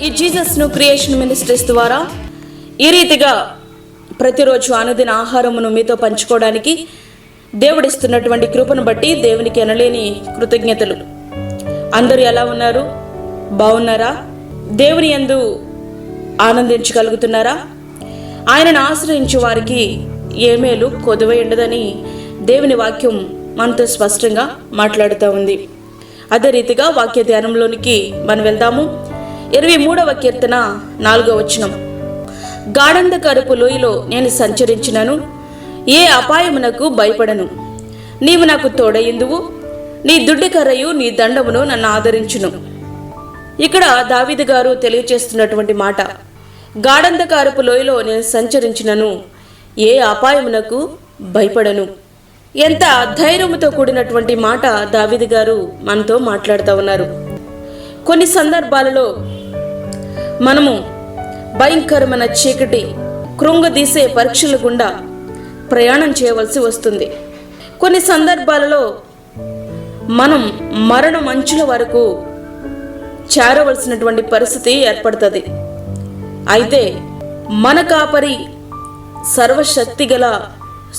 ఈ జీసస్ను creation ministries ద్వారా ఈ రీతిగా ప్రతిరోజు అనుదిన ఆహారమును మీతో పంచుకోవడానికి దేవుడిస్తున్నటువంటి కృపను బట్టి దేవునికి ఎనలేని కృతజ్ఞతలు. అందరూ ఎలా ఉన్నారు? బాగున్నారా? దేవుని యందు ఆనందించగలుగుతున్నారా? ఆయనను ఆశ్రయించే వారికి ఏ మేలు కొదువై ఉండదని దేవుని వాక్యం మనతో స్పష్టంగా మాట్లాడుతూ ఉంది. అదే రీతిగా వాక్య ధ్యానంలోనికి మనం వెళ్దాము. 23వ కీర్తన 4వ వచనం. గాఢంధకరపు లోయలో నేను సంచరించినను ఏ అపాయమునకు భయపడను. నీవు నాకు తోడయిందువు, నీ దుడ్డికర్రయు నీ దండమును నన్ను ఆదరించును. ఇక్కడ దావీదు గారు తెలియచేస్తున్నటువంటి మాట, గాఢంధకరపు లోయలో నేను సంచరించినను ఏ అపాయమునకు భయపడను. ఎంత ధైర్యముతో కూడినటువంటి మాట దావీదు గారు మనతో మాట్లాడుతూ ఉన్నారు. కొన్ని సందర్భాలలో మనము భయంకరమైన చీకటి కృంగదీసే పరీక్షల గుండా ప్రయాణం చేయవలసి వస్తుంది. కొన్ని సందర్భాలలో మనం మరణం అంచుల వరకు చేరవలసినటువంటి పరిస్థితి ఏర్పడుతుంది. అయితే మన కాపరి సర్వశక్తి గల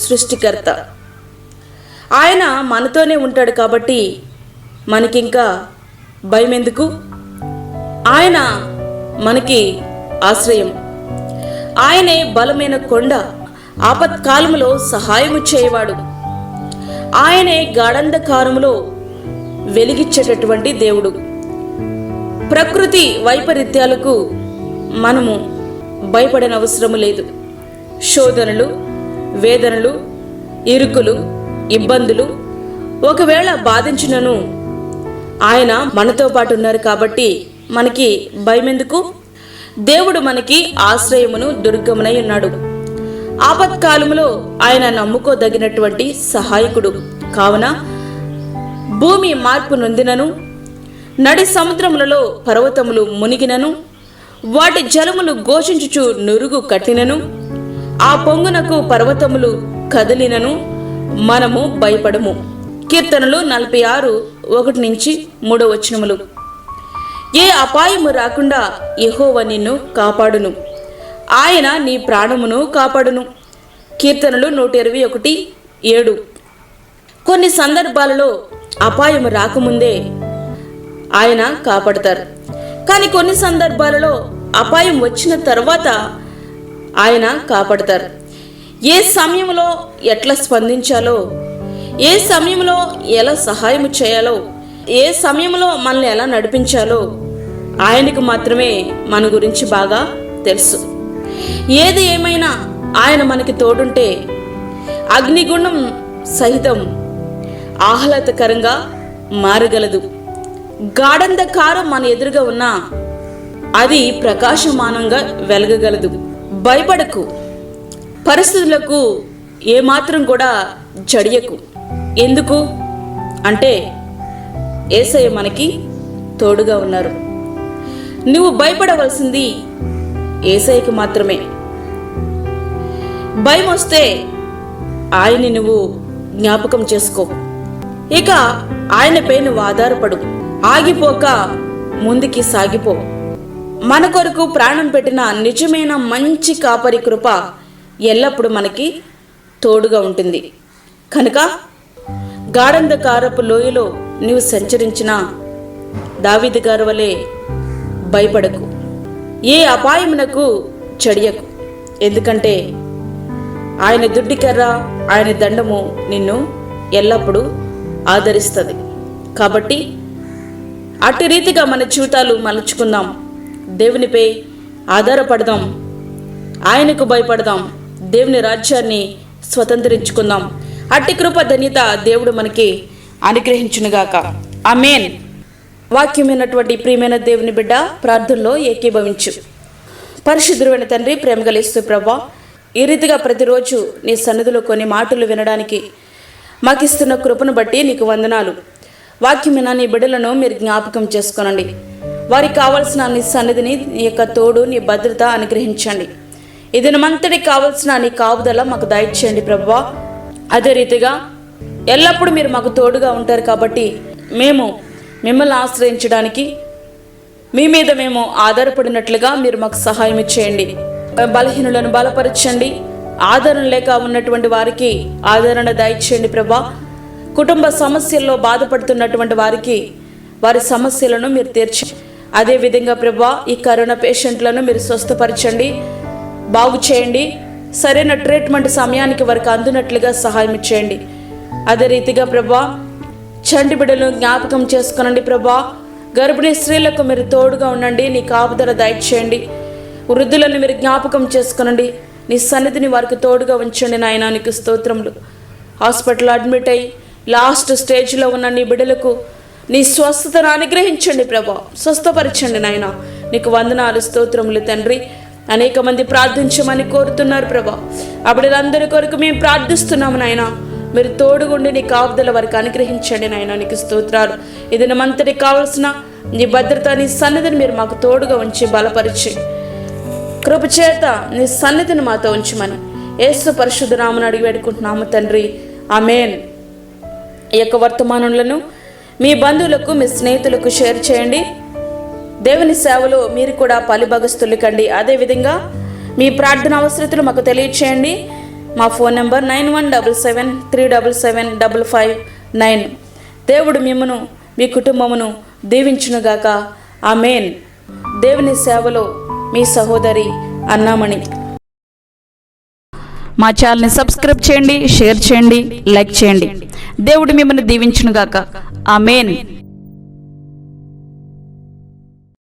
సృష్టికర్త, ఆయన మనతోనే ఉంటాడు కాబట్టి మనకింకా భయం ఎందుకు? ఆయన మనకి ఆశ్రయం. ఆయనే బలమైన కొండ, ఆపత్కాలములో సహాయము చేయవాడు. ఆయనే గాఢంధకారములో వెలిగిచ్చేటటువంటి దేవుడు. ప్రకృతి వైపరీత్యాలకు మనము భయపడనవసరము లేదు. శోధనలు, వేదనలు, ఇరుకులు, ఇబ్బందులు ఒకవేళ బాధించినను ఆయన మనతో పాటు ఉన్నారు కాబట్టి మనకి భయం ఎందుకు? దేవుడు మనకి ఆశ్రయమును దుర్గమునై ఉన్నాడు. ఆపత్కాలములో ఆయన నమ్ముకోదగినటువంటి సహాయకుడు. కావున భూమి మార్పు నొందినను, నడి సముద్రములలో పర్వతములు మునిగినను, వాటి జలములు ఘోషించుచు నురుగు కట్టినను, ఆ పొంగునకు పర్వతములు కదిలినను మనము భయపడము. కీర్తనలు 46:1-3 ఏ అపాయము రాకుండా యెహోవా నిన్ను కాపాడును, ఆయన నీ ప్రాణమును కాపాడును. కీర్తనలు 121:7. కొన్ని సందర్భాలలో అపాయము రాకముందే ఆయన కాపాడతారు. కానీ కొన్ని సందర్భాలలో అపాయం వచ్చిన తర్వాత ఆయన కాపాడతారు. ఏ సమయంలో ఎట్లా స్పందించాలో, ఏ సమయంలో ఎలా సహాయం చేయాలో, ఏ సమయంలో మనల్ని ఎలా నడిపించాలో ఆయనకు మాత్రమే మన గురించి బాగా తెలుసు. ఏది ఏమైనా ఆయన మనకి తోడుంటే అగ్నిగుండం సహితం ఆహ్లాదకరంగా మారగలదు. గాఢంధకారం మన ఎదురుగా ఉన్నా అది ప్రకాశమానంగా వెలగగలదు. భయపడకు, పరిస్థితులకు ఏమాత్రం కూడా జడియకు. ఎందుకు అంటే యేసయ్య మనకి తోడుగా ఉన్నారు. నువ్వు భయపడవలసింది యేసయ్యకి మాత్రమే. భయం వస్తే ఆయన్ని నువ్వు జ్ఞాపకం చేసుకో. ఇక ఆయనపై నువ్వు ఆధారపడు. ఆగిపోక ముందుకి సాగిపో. మన కొరకు ప్రాణం పెట్టిన నిజమైన మంచి కాపరి కృప ఎల్లప్పుడూ మనకి తోడుగా ఉంటుంది. కనుక గాఢంధకారపు లోయలో నీవు సంచరించిన దావీదు గారి వలె భయపడకు, ఏ అపాయమునకు చడియకు. ఎందుకంటే ఆయన దుడ్డికర్ర, ఆయన దండము నిన్ను ఎల్లప్పుడూ ఆదరిస్తుంది. కాబట్టి అట్టి రీతిగా మన జీవితాలు మలుచుకుందాం. దేవునిపై ఆధారపడదాం, ఆయనకు భయపడదాం, దేవుని రాజ్యాన్ని స్వతంత్రించుకుందాం. అట్టి కృప ధన్యత దేవుడు మనకి అనుగ్రహించునుగాక. ఆమేన్. వాక్యమైనటువంటి ప్రియమైన దేవుని బిడ్డ, ప్రార్థనలో ఏకీభవించు. పరిశుద్ధుడైన తండ్రి, ప్రేమగల యేసు ప్రభువా, ఈ రీతిగా ప్రతిరోజు నీ సన్నిధిలో కొన్ని మాటలు వినడానికి మాకు ఇస్తున్న కృపను బట్టి నీకు వందనాలు. వాక్యమైన నీ బిడ్డలను మీరు జ్ఞాపకం చేసుకోనండి. వారికి కావాల్సిన నీ సన్నిధిని, నీ యొక్క తోడు, నీ భద్రత అనుగ్రహించండి. ఈ దినమంతటికి కావాల్సిన నీ కాపుదల మాకు దయచేయండి ప్రభువా. అదే రీతిగా ఎల్లప్పుడూ మీరు మాకు తోడుగా ఉంటారు కాబట్టి మేము మిమ్మల్ని ఆశ్రయించడానికి, మీ మీద మేము ఆధారపడినట్లుగా మీరు మాకు సహాయం చేయండి. బలహీనులను బలపరచండి. ఆదరణ లేక ఉన్నటువంటి వారికి ఆదరణ దయచేయండి ప్రభా. కుటుంబ సమస్యల్లో బాధపడుతున్నటువంటి వారికి వారి సమస్యలను మీరు తీర్చి, అదేవిధంగా ప్రభా ఈ కరోనా పేషెంట్లను మీరు స్వస్థపరచండి, బాగు చేయండి. సరైన ట్రీట్మెంట్ సమయానికి వారికి అందునట్లుగా సహాయం చేయండి. అదే రీతిగా ప్రభా చంటి బిడ్డలను జ్ఞాపకం చేసుకునండి ప్రభా. గర్భిణీ స్త్రీలకు మీరు తోడుగా ఉండండి, నీ కాపుదల దయచేయండి. వృద్ధులను మీరు జ్ఞాపకం చేసుకునండి, నీ సన్నిధిని వారికి తోడుగా ఉంచండి నాయనా. నీకు స్తోత్రములు. హాస్పిటల్లో అడ్మిట్ అయ్యి లాస్ట్ స్టేజ్లో ఉన్న నీ బిడ్డలకు నీ స్వస్థతను అనుగ్రహించండి ప్రభా. స్వస్థపరచండి నాయన. నీకు వందనాలు, స్తోత్రములు తండ్రి. అనేక మంది ప్రార్థించమని కోరుతున్నారు ప్రభా. ఆ బిడ్డలందరి కొరకు మేము ప్రార్థిస్తున్నాము నాయన. మీరు తోడుగుండి నీ కాపుదల వారికి అనుగ్రహించండి నాయన. నీకు స్తోత్రాలు. ఇది నమంతటికి కావలసిన నీ భద్రత, నీ సన్నిధిని మీరు మాకు తోడుగా ఉంచి బలపరిచి కృప చేత నీ సన్నిధిని మాతో ఉంచమని యేసు పరిశుద్ధ నామమున అడిగి వేడుకుంటున్నాము తండ్రి. ఆమేన్. ఈ యొక్క వర్తమానములను మీ బంధువులకు, మీ స్నేహితులకు షేర్ చేయండి. దేవుని సేవలో మీరు కూడా పాలిభాగస్తులు కండి. అదేవిధంగా మీ ప్రార్థన అవసరతలు మాకు తెలియచేయండి. మా ఫోన్ నెంబర్ 9177377559. దేవుడు మిమ్మను, మీ కుటుంబమును దీవించునుగాక. ఆమేన్. దేవుని సేవలో మీ సహోదరి అన్నామణి. మా ఛానల్ని సబ్స్క్రైబ్ చేయండి, షేర్ చేయండి, లైక్ చేయండి. దేవుడు మిమ్మల్ని దీవించునుగాక. ఆమేన్.